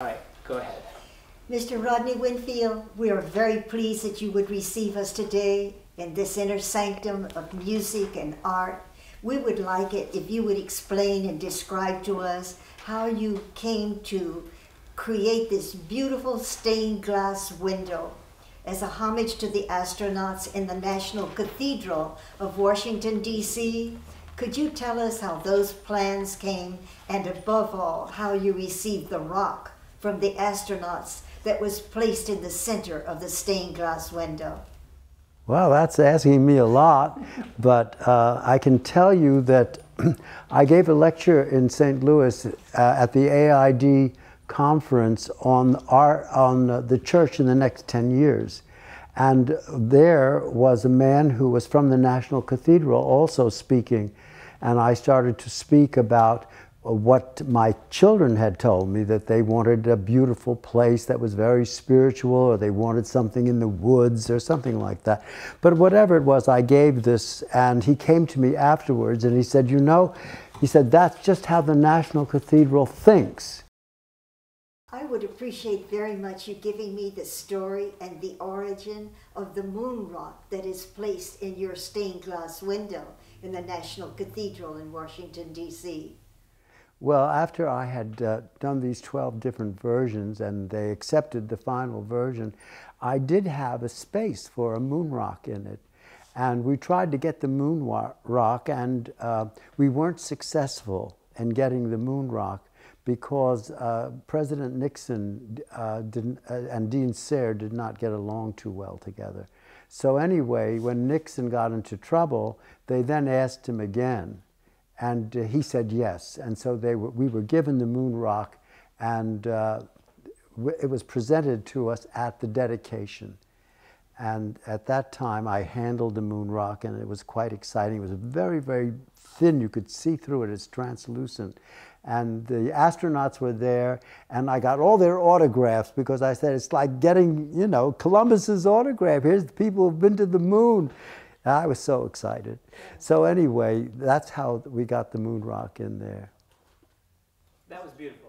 All right, go ahead. Mr. Rodney Winfield, we are very pleased that you would receive us today in this inner sanctum of music and art. We would like it if you would explain and describe to us how you came to create this beautiful stained glass window as a homage to the astronauts in the National Cathedral of Washington, D.C. Could you tell us how those plans came, and above all, how you received the rock from the astronauts that was placed in the center of the stained glass window? Well, that's asking me a lot, but I can tell you that I gave a lecture in St. Louis at the AID conference on the church in the next 10 years. And there was a man who was from the National Cathedral also speaking, and I started to speak about what my children had told me, that they wanted a beautiful place that was very spiritual, or they wanted something in the woods or something like that. But whatever it was, I gave this, and he came to me afterwards and he said, you know, he said, that's just how the National Cathedral thinks. I would appreciate very much you giving me the story and the origin of the moon rock that is placed in your stained glass window in the National Cathedral in Washington, D.C. Well, after I had done these 12 different versions and they accepted the final version, I did have a space for a moon rock in it. And we tried to get the moon rock, and we weren't successful in getting the moon rock because President Nixon and Dean Sayre did not get along too well together. So anyway, when Nixon got into trouble, they then asked him again. And he said yes, and so we were given the moon rock, and it was presented to us at the dedication. And at that time, I handled the moon rock, and it was quite exciting. It was very, very thin. You could see through it. It's translucent. And the astronauts were there, and I got all their autographs because I said, it's like getting, you know, Columbus's autograph. Here's the people who've been to the moon. I was so excited. So anyway, that's how we got the moon rock in there. That was beautiful.